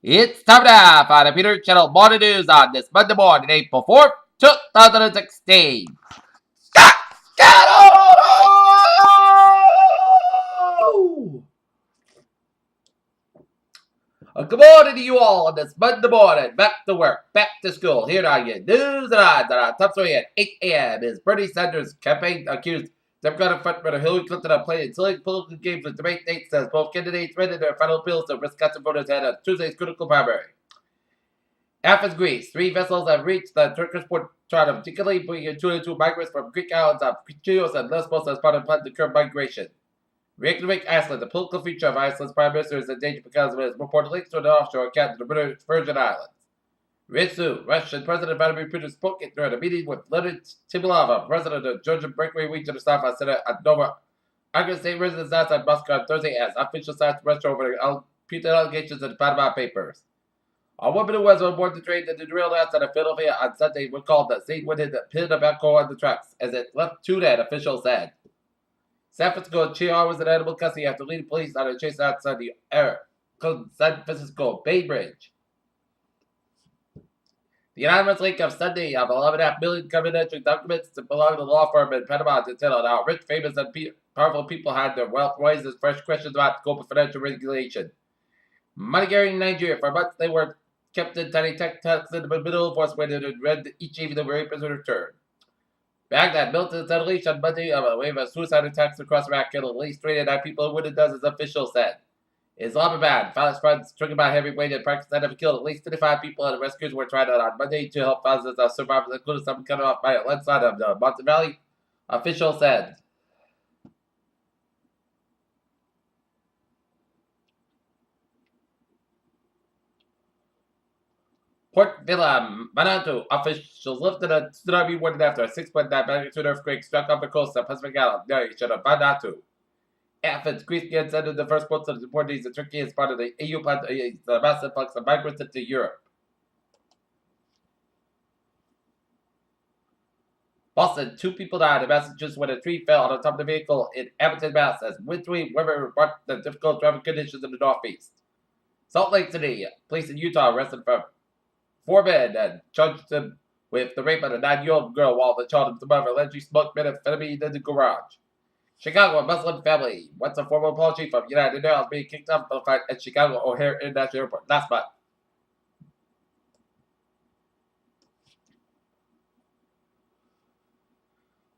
It's time now for the Peter Channel Morning News on this Monday morning, April 4th, 2016. Good morning to you all on this Monday morning. Back to work, back to school. Here are your news and odds on our top story at 8 a.m. is Bernie Sanders' campaign accused Democratic frontrunner Hillary Clinton of playing silly political games with debate dates as both candidates read in their final appeals to Wisconsin voters ahead of Tuesday's critical primary. Athens, Greece. 3 vessels have reached the Turkish port of particularly bringing 202 migrants from Greek islands of Chios and Lesbos as part of plan to curb migration. Reykjavik, Iceland. The political future of Iceland's prime minister is in danger because of his reported links to an offshore account in the British Virgin Islands. Ritsu, Russian President Vladimir Putin spoke during a meeting with Leonid Timilova, president of Georgian Breakaway Region of South Senate at Nova. Arguing state residents outside Moscow on Thursday as official sites Russia over Putin allegations in the Panama Papers. A woman who was on board the train that derailed outside of Philadelphia on Sunday recalled that scene when it pitted of alcohol on the tracks as it left Trinidad, officials said. San Francisco Chihuahua was in animal custody after leading police on a chase outside the San Francisco Bay Bridge. The anonymous link of Sunday of 11.5 million confidential documents that belong to the law firm in Panama detailed how rich, famous, and powerful people had their wealth raises fresh questions about scope of financial regulation. Money carrying Nigeria. For months they were kept in tiny tech tucks in the middle of force when it had read each evening the rapers would return. Baghdad militants unleashed on Monday of a wave of suicide attacks across Iraq, killing at least 39 people and wounded dozens, officials said. Islamabad, violence funds triggered by heavyweight in Pakistan have killed at least 35 people, and rescues were tried out on Monday to help thousands of survivors, including some cut off by a landslide of the Mountain Valley, officials said. Port Vila Manatu officials lifted a tsunami warning after a 6.9 magnitude earthquake struck off the coast of Pacific Island nation of Manatu. Athens, Greece began sending the first boats of deportees to Turkey as part of the EU plan to ease the massive influx of migrants into Europe. Boston, 2 people died in Massachusetts when a tree fell on top of the vehicle in Abington, Mass. as wintry weather brought the difficult traffic conditions in the Northeast. Salt Lake City, police in Utah arrested 4 men and charged them with the rape of a 9-year-old girl while the child of the mother allegedly smoked methamphetamine in the garage. Chicago, a Muslim family wants a former apology from United Airlines being kicked off the flight at Chicago O'Hare International Airport last month.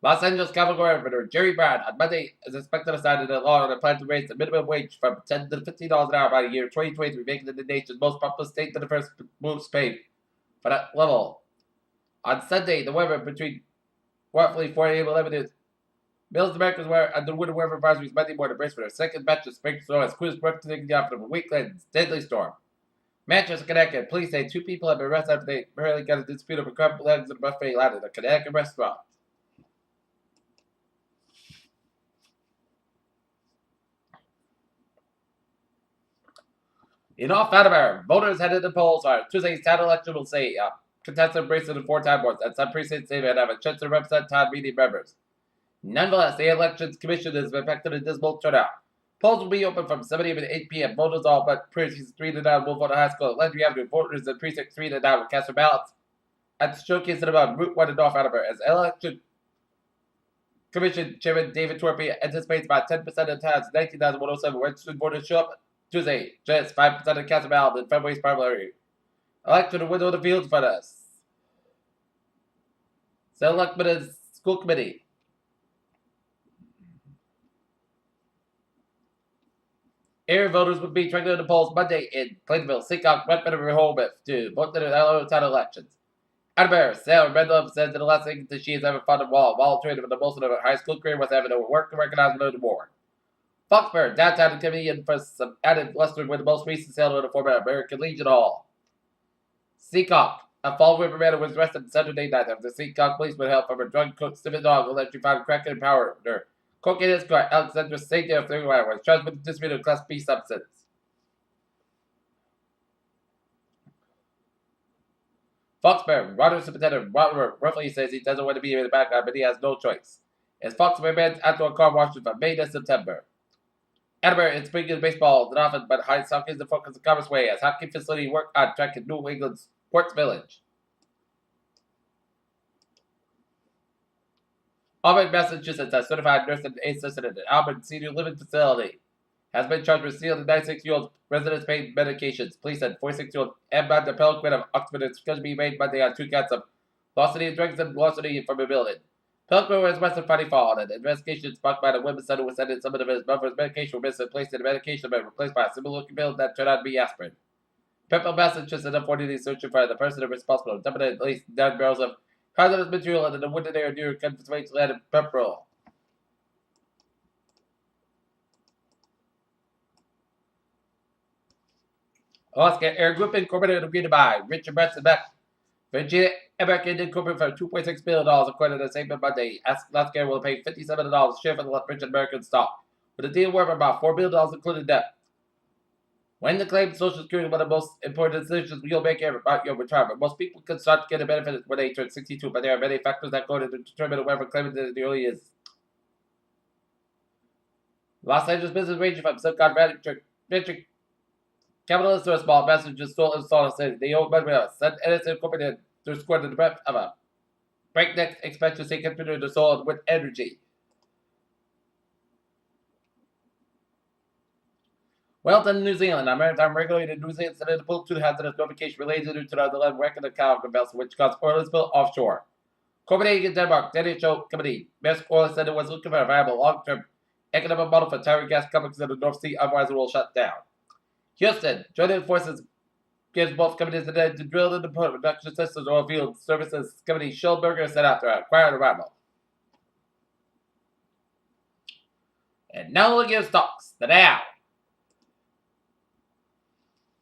Los Angeles County Governor Jerry Brown on Monday is expected to sign into law on a plan to raise the minimum wage from $10 to $15 an hour by the year 2023, making it the nation's most populous state to the first moves paid for that level. On Sunday, the weather between roughly 4 a.m. and 11 is Mills Americans were under winter weather advisories Monday morning brace for their second batch of spring snow as crews worked to take the after a weekend's deadly storm. Manchester, Connecticut. Police say 2 people have been arrested after they apparently got a dispute over crumbled eggs in a buffet line at a Connecticut restaurant. In off Alabama, voters headed to polls on Tuesday's town election will say contested races in 4 time boards, and some precincts say they have a chance to represent town meeting members. Nonetheless, the Elections Commission has expected a dismal turnout. Polls will be open from 7 a.m. to 8 p.m. Voters all but precincts 3 to 9 will vote at high school at Landry Avenue. Voters in precinct 3 to 9 will cast their ballots at the showcase about Route 1 in North Alabama. As Election Commission Chairman David Torpey anticipates about 10% of the town's 19,107 registered voters show up Tuesday, just 5% of the cast of ballots in February's primary. Election to window the fields for us. Selectmen's School Committee. Area voters would be tracking the polls Monday in Plainville, Seacock, Redmond, and Rehoboth to vote in the Alabama town elections. Adamair, Sarah Randolph says that the last thing that she has ever found while volunteering for the most of her high school career was having to work to recognize another award. Foxburg, downtown comedian for some added luster with the most recent sale of the former American Legion Hall. Seacock, a Fall River man was arrested Saturday night after Seacock police with help from a drug coach, Stephen Dog, allegedly found crack in powder. Cocaine escort Alexandra Saint of 31 was charged with distributing a Class B substance. Foxburg, Water Superintendent Robert Ruffley says he doesn't want to be in the background, but he has no choice. As Foxburg man's outdoor car washes from May to September. Edinburgh is big in baseball, not often, but high hockey is the focus of Commerce Way as hockey facility work on track in New England's Sports Village. Auburn, Massachusetts, a certified nurse and assistant at Auburn Senior Living Facility has been charged with stealing 96-year-old residents' pain medications. Police said 46-year-old Amanda Pelquin of Oxford is going to be made Monday on 2 counts of larceny of drugs and larceny from a building. Pelquin was arrested Friday fall, and an investigation sparked by the women's center was said some of his mother's medication were missing and placed in a medication bed replaced by a similar-looking pill that turned out to be aspirin. Pepper Massachusetts reportedly searching for the person responsible for dumping at least 9 barrels of hazardous material into the wooded area near Pennsylvania land of Pepperell. Alaska Air Group Incorporated agreed to buy Richard Branson back. Virginia American Incorporated for $2.6 billion, according to the statement Monday. Alaska Air will pay $57 a share for the Richard American stock, with a deal worth about $4 billion, including debt. When the claim Social Security is one of the most important decisions you'll make about your retirement, most people can start to get a benefit when they turn 62, but there are many factors that go into determine whether claiming in the early years. Los Angeles business ranging from Silicon Valley venture capitalists to a small messages stole and saw city. They own money sent Edison Incorporated to score the breadth of a breakneck expansion to continue the soul with energy. Wellington, New Zealand. A maritime regulator in New Zealand sent a pull to the hazardous notification related to 2011 record of Calgary vessel, which caused oil spill offshore. Copenhagen, Denmark. Danish company Maersk Oil said it was looking for a viable long-term economic model for Tyra gas companies in the North Sea, otherwise it will shut down. Houston, joining forces gives both companies the day to drill and deploy production systems oil field services company Schulberger set out to acquire the rival. And now look at stocks. The Dow.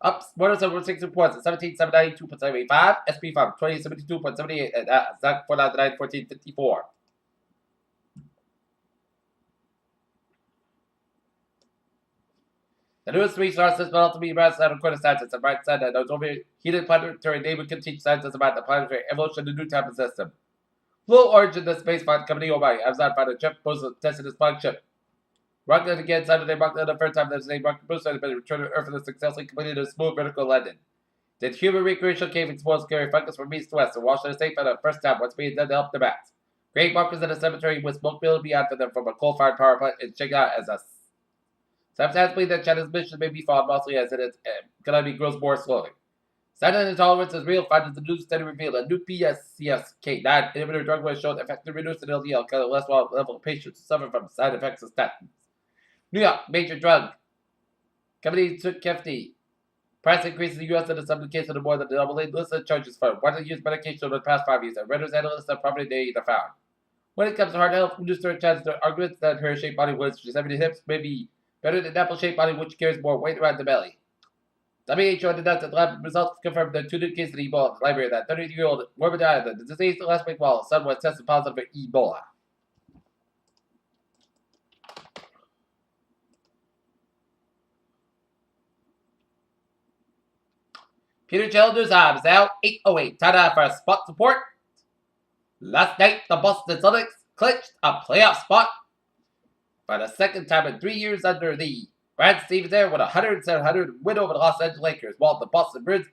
Up 106 points at 17,792.75. SP 5 2072.78 and Nasdaq 499.1454. The newest resource has been ultimately rest out of quarter scientists and Bright said that those overheated planetary neighbor can teach scientists about the planetary evolution of the new type of system. Blue Origin, the space flight company owned by Amazon, found a chip proposal tested its flagship. Rocket again Saturday marked the first time that the rocket booster had been returned to Earth and successfully completed a smooth vertical landing. The human recreational cave exposed carry fungus from east to west and Washington State for the first time what's being done to help the bats. Great markers in the cemetery with smoke billowed beyond for them from a coal-fired power plant in Shanghai as a sometimes believe that China's mission may be flawed mostly as its economy grows more slowly. Silent intolerance is real. Findings the news study revealed a new PCSK9 inhibitor drug was shown effective reducing LDL cholesterol level of patients who suffer from side effects of statins. New York major drug company took Kefti. Price increase in the U.S. in some cases of more than doubling. Listed charges for widely-used medication over the past 5 years, and renders analysts have property data found. When it comes to heart health, research has the argument that pear-shaped body, which is 70 hips, may be better than apple-shaped body, which carries more weight around the belly. WHO announced that lab results confirmed that 2 new cases of Ebola in the library that 30-year-old woman died of the disease last week while son was tested positive for Ebola. Peter Childers is out 8:08. Time for spot support. Last night, the Boston Celtics clinched a playoff spot for the second time in 3 years under the Brad Stevens there with a 107-100 win over the Los Angeles Lakers, while the Boston Bruins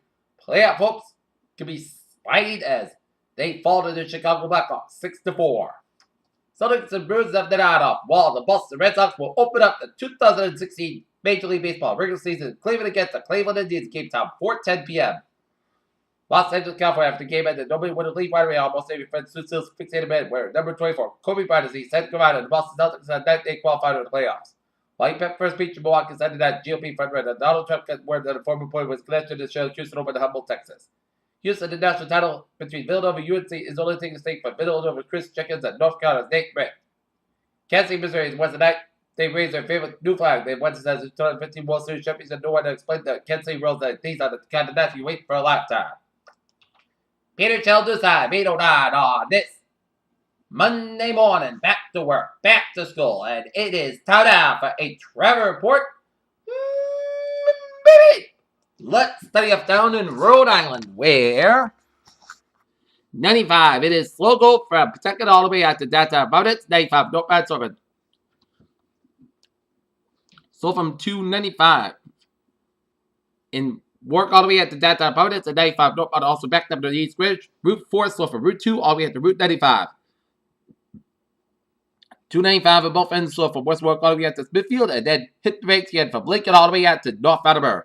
playoff hopes could be spied as they fall to the Chicago Blackhawks 6-4. Celtics and Bruins have the night off, while the Boston Red Sox will open up the 2016 Major League Baseball regular season Cleveland against the Cleveland Indians game time 4:10 p.m. Los Angeles, California. After the game ended, nobody would have leave Winery. Almost every friend stood still fixated bed where number 24, Kobe Bryant, is the second command, and the Boston Celtics had that day qualified for the playoffs. While he picked first speech in Milwaukee, said that GOP frontrunner Donald Trump got word that a former employee was connected to show Houston over to Humboldt, Texas. Houston, the national title between Villanova and UNC, is only taking a stake for Villanova Chris Jenkins and North Carolina's Nate Britt. Kansas City, Missouri is Wednesday night. They raised their favorite new flag. They went to the 2015 World Series champions and no one to explain the Kansas City rules like these are the kind of that you wait for a lifetime. Peter Childers, 8:09 on this Monday morning. Back to work, back to school, and it is time now for a Trevor report. Baby! Let's study up down in Rhode Island, where 95, it is slow go from Pawtucket all the way out to data about it. 95 northbound, so sold from $2.95. In Warwick all the way at the downtown Providence at 95 northbound, also backed up to the East Ridge. Route 4 sold from Route 2 all the way at the Route 95. 295 at both ends sold from West Warwick all the way at to Smithfield, and then hit the brakes again from Lincoln all the way out to North Attleboro.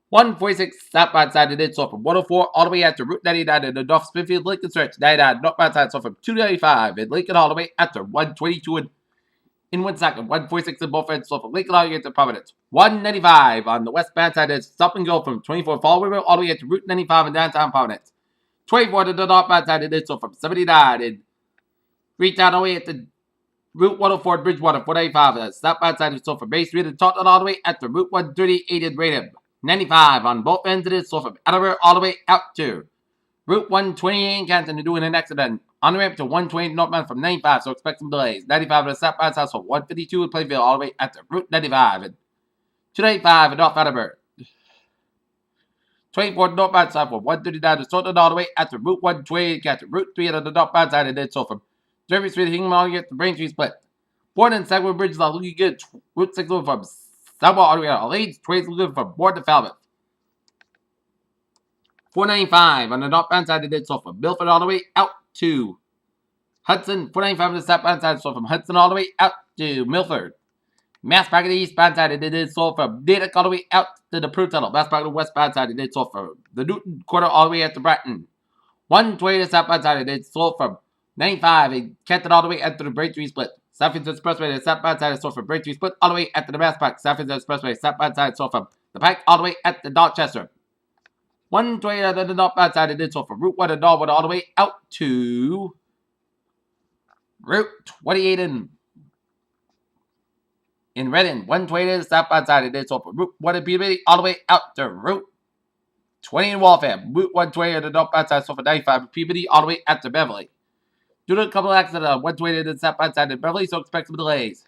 146 southbound side and then sold from 104 all the way out to Route 99 in the North Smithfield Lincoln stretch. 99 northbound side sold from 295 and Lincoln all the way out to 122 in Woonsocket. 146 in both ends sold from Lincoln all the way to Providence. 195 on the westbound side is stop and go from 24 Fall River all the way to Route 95 in downtown Providence. 24 to the northbound side and then sold from 79 in Freetown all the way at the Route 104 Bridgewater. 495 the southbound side is sold from Bay Street and Taunton all the way at the Route 138 in Raynham. 95 on both ends of it, so from Attleboro all the way out to Route 128 in Canton to doing an accident. On the ramp to 120 northbound from 95, so expect some delays. 95 to the southbound side, so 152 in Plainfield all the way out to Route 95 and 295 in North Attleboro. 24 northbound side from 139 to Taunton all the way out to Route 128 in Canton. Route 3 on the northbound side, and then so from Derby Street to Hingham all the way to Braintree split. Bourne and Sagwood Bridges are looking good. Route 6 from Southwell all the way out. Leeds, 20 looking from Bourne to Falmouth. 495 on the northbound side, it did so from Milford all the way out to Hudson. 495 on the southbound side, so from Hudson all the way out to Milford. Mass Park on the eastbound side, it did so from Natick all the way out to the Prue Tunnel. Mass Park on the westbound side, it did so from the Newton Quarter all the way out to Bratton. 120 on the southbound side, it did so from 95 and Canton all the way out to the Braintree split. Southeast Expressway, the southbound side is so from Braintree split all the way out to the Mass Park. Southeast Expressway, southbound side, so from the Pike all the way out to Dorchester. 120 on the northbound side, it did so from Route 1 and Norwood all the way out to Route 28 in Reading. 120 on the southbound side, it did so from Route 1 in Peabody all the way out to Route 20 in Waltham. Route 120 on the northbound side, so from 95 in Peabody all the way out to Beverly. Due to a couple of accidents on 120 on the southbound side in Beverly, so expect some delays.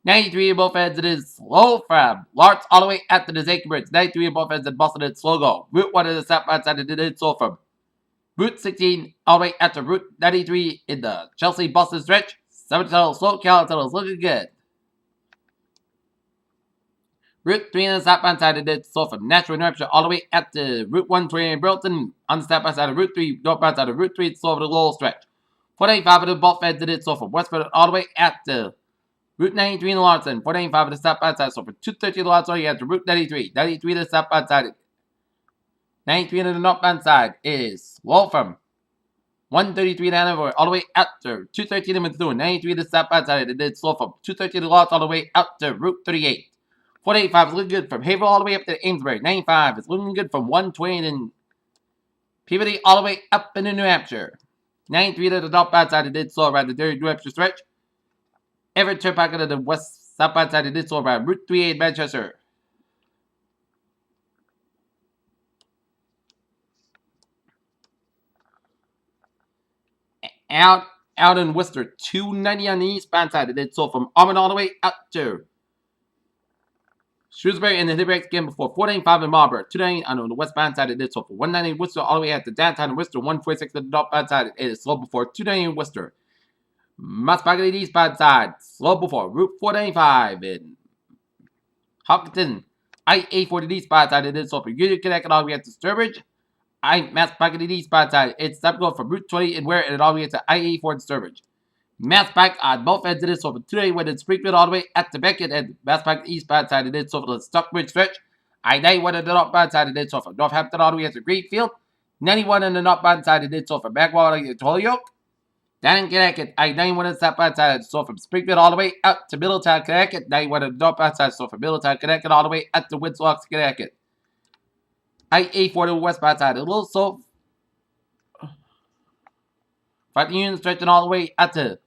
93 in both ends, it is slow from Lawrence all the way out to the Zake Bridge. 93 in both ends in Boston, it's slow go. Route 1 on the southbound side, it is slow from Route 16 all the way out to Route 93 in the Chelsea-Boston stretch. 7 tunnels, slow, Carroll tunnels, looking good. Route 3 on the southbound side, it is slow from Nashua, New Hampshire all the way out to Route 120 in Burlington. On the southbound side of Route 3, northbound side of Route 3, it's slow for the Lowell stretch. 495 in both ends, it is slow from Westford all the way out to Route 93 in Lawrence, 495 to the southbound side, so for 230 in Lawrence, you have to Route 93. 93 to the southbound side. 93 to the northbound side is slow from 133 to Hanover all the way out to 213 in Methuen. 93 to the southbound side, it did slow from 230 to Lawrence all the way out to Route 38. 485 is looking good from Haverhill all the way up to Amesbury. 95 is looking good from 120 in Peabody all the way up into New Hampshire. 93 to the northbound side, it did slow around the Derry, New Hampshire stretch. Everett Turnpike on the west southbound side, it is slow around Route 38 in Manchester. Out in Worcester, 290 on the eastbound side, it is slow from Auburn all the way out to Shrewsbury and the hit brakes again before 495 in Marlborough. 290 on the westbound side, it is slow from 190 in Worcester all the way out to downtown in Worcester. 146 on the northbound side, it is slow before 290 in Worcester. Mass Park on the eastbound side, slow before Route 495 in Hopkinton. I-84 to the eastbound side, it is slow from Union Connect all the way up to Sturbridge. Mass Park on the eastbound side, it's stop go from Route 20 and Ware and all the way to I-84 in Sturbridge. Mass Park on both ends, it is slow from 281 in Springfield all the way at the Beckett, and Mass Park on the eastbound side, it is slow from the Stockbridge stretch. I-91 on the northbound side, it is slow from Northampton all the way to Greenfield. 91 on the northbound side, it is slow from Bagwell to Holyoke. Down in Connecticut, I-91 on the southbound side, so from Springfield all the way out to Middletown, Connecticut. 91 on the northbound side, so from Middletown, Connecticut, all the way out to Winslow, Connecticut. I-84 on the westbound side, a little slow. Fight the Union stretching all the way out to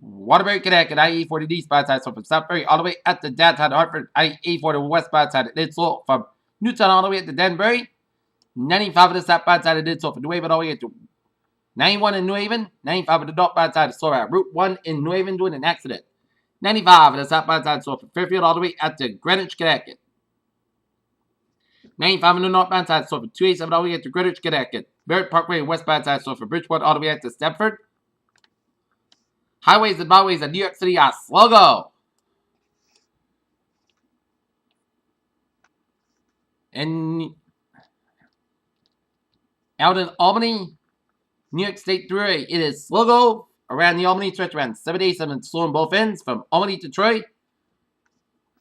Waterbury, Connecticut. I-84 to the eastbound side, so from Southbury all the way out to downtown Hartford. I-84 to the westbound side, it's slow from Newtown all the way out to Danbury. 95 on the southbound side, it is slow from New Haven all the way to 91 in New Haven, 95 on the northbound side, slow at Route 1 in New Haven doing an accident. 95 on the southbound side, slow from Fairfield all the way out to Greenwich, Connecticut. 95 on the northbound side, slow from 287 all the way out to Greenwich, Connecticut. Barrett Parkway westbound side, slow from Bridgeport all the way out to Stamford. Highways and byways in New York City are slow go. And out in Albany, New York State Thruway, it is slow go around the Albany stretch around 77 slow on both ends from Albany to Troy.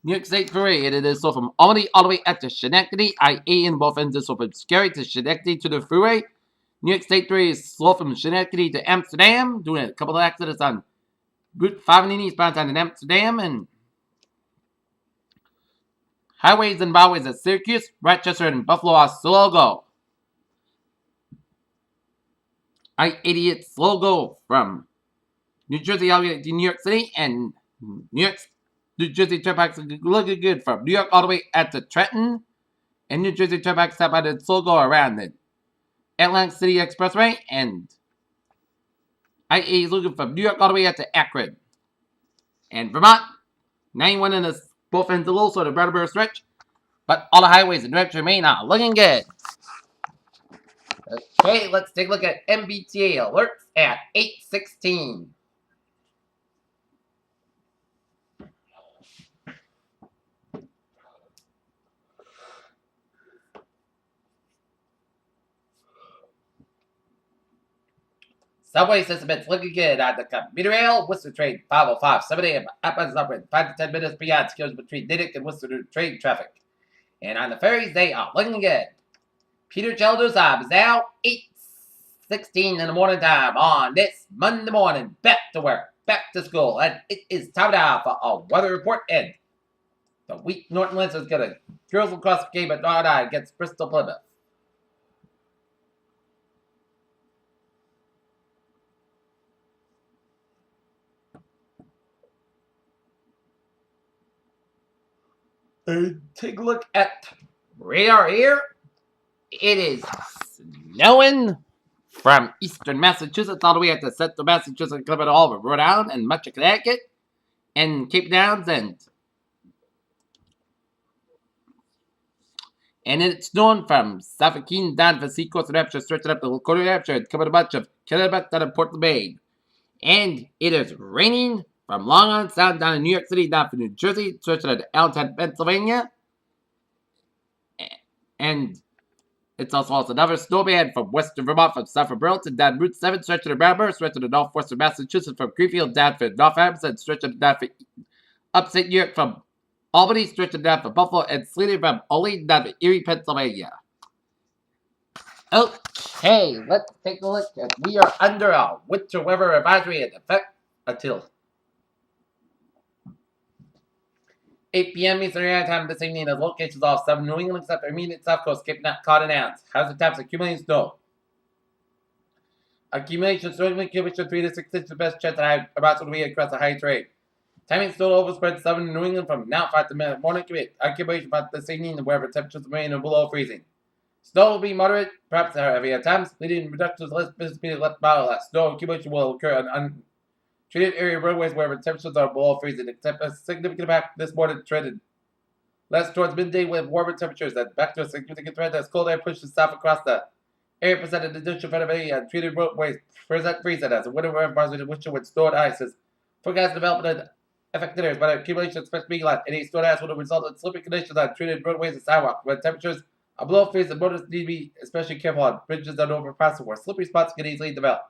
New York State Thruway, it is slow from Albany all the way up to Schenectady. I-80 in both ends is slow from Scary to Schenectady to the freeway. New York State Thruway is slow from Schenectady to Amsterdam, doing a couple of accidents on Route 5 eastbound down in Amsterdam, and highways and byways at Syracuse, Rochester, and Buffalo are slow go. I-80 it's slow go from New Jersey all the way to New York City, and New Jersey Turnpike's looking good from New York all the way out to Trenton, and New Jersey Turnpike stop out at slow go around the Atlantic City Expressway, and I-80 is looking from New York all the way out to Akron. And Vermont, 91 in the both ends a little sort of Brattleboro stretch, but all the highways and directions remain are looking good. Okay, let's take a look at MBTA alerts at 8:16. Subway system is looking good on the commuter rail. Worcester train 505, 7 a.m. Outbound operating 5 to 10 minutes beyond skills between Natick and Worcester train traffic. And on the ferries, they are looking good. Peter Childers time is now 8:16 in the morning time on this Monday morning. Back to work, back to school, and it is time now for a weather report. And the weak Norton Lynch is going to drizzle across the game at Northern Eye against Bristol Plymouth. Take a look at radar here. It is snowing from eastern Massachusetts all the way up to central Massachusetts, covering all of Rhode Island and much of Connecticut and Cape Downs, and it's snowing from Suffolk Keene down to the seacoast of New Hampshire, stretching up to Lakota, New Hampshire, and covering a bunch of Connecticut down to Portland, Maine. And it is raining from Long Island Sound down in New York City, down to New Jersey, stretching to Allentown, Pennsylvania. And it's also another snowband from western Vermont, from Stafford Burlington down Route 7, stretching to Brattleboro, stretching to northwestern Massachusetts from Greenfield down for Northampton, stretching down for upstate New York from Albany, stretching down for Buffalo, and sleeting from Olean down to Erie, Pennsylvania. Okay, let's take a look at. We are under a winter weather advisory in effect until 8 p.m. Eastern Standard Time this evening as locations off 7 New England except the immediate south coast, Cape Cod and Hazard taps accumulating snow. Accumulation snow accumulation 3 to 6 inches, best chance at about to be across the high terrain. Timing snow overspread 7 New England from now 5 to morning commit. Accumulation about this evening wherever temperatures remain below freezing. Snow will be moderate, perhaps heavy at times, leading reductions less business speed less mile less. Snow accumulation will occur on treated area roadways wherever temperatures are below freezing, except a significant impact this morning trended less towards midday with warmer temperatures, and back to a significant trend as cold air pushes south across the area presented additional variability and treated roadways present freezing as the winter weather bars with winter with stored ice is forecast development and affected areas, but accumulation expected to be light. Any stored ice will result in slippery conditions on treated roadways and sidewalks. When temperatures are below freezing, motorists need to be especially careful on bridges and overpasses where slippery spots can easily develop.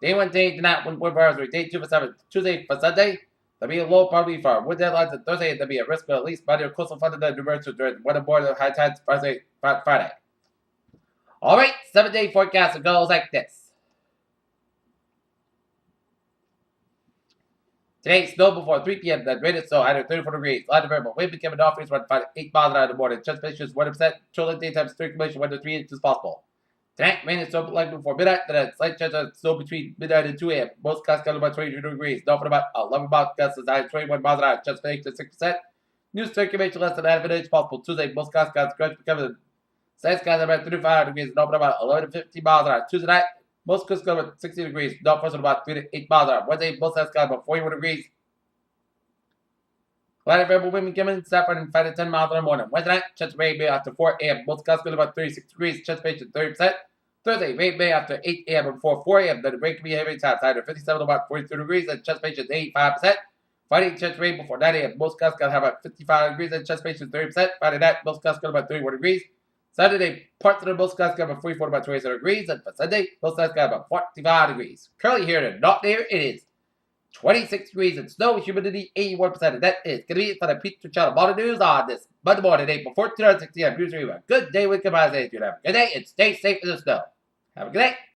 Day 1, day tonight, wind advisory. Day 2 for 7. Tuesday for Sunday, there'll be a low probability for wind deadlines, and Thursday there'll be a risk of at least minor coastal flooding and emergency during weather border high tides Friday. Alright, 7-day forecast goes like this. Today, snow before 3 p.m. Then rated snow, high 34 degrees. Light variable. Wind becoming northeast, 1 to 8 miles an hour in the morning. Transpiration is 1%. Chilling daytime circulation 1 to 3 inches possible. Tonight, rain and snow likely before midnight. Then a slight chance of snow between midnight and 2 a.m. Most gusts got about 22 degrees. North at about 11 miles gusts as high as 21 miles an hour. Transpiration to 6%. New circulation less than half an inch possible. Tuesday, most gusts got scratch becoming slight skies at about 35 degrees. North at about 11 to 15 miles an hour. Tuesday night, most gusts got about 60 degrees. North at about 3 to 8 miles an hour. Wednesday, most gusts got about 41 degrees. Light variable wind becoming southward 5 to 10 miles in the morning. Wednesday night, chance of rain may after 4 a.m. Most gusts got about 36 degrees. Transpiration 30%. Thursday, rain may after 8 a.m. and before 4 a.m. Then the rain can be heavy times, high to 57 to about 42 degrees, and transpiration is 85%. Friday, chance rain before 9 a.m. Most gusts gonna have about 55 degrees and chance ratio 30%. Friday night, most gusts gonna about 31 degrees. Saturday, parts of the most gusts gonna about 44 about 27 degrees. And for Sunday, most gusts gonna about 45 degrees. Currently here in Not There, it is 26 degrees and snow, humidity 81%. And that is going to be it for the Pizza Channel Morning News on this Monday morning, April 14th, 2016. I'm usually a good day with goodbye. Have a good day and stay safe in the snow. Have a good day.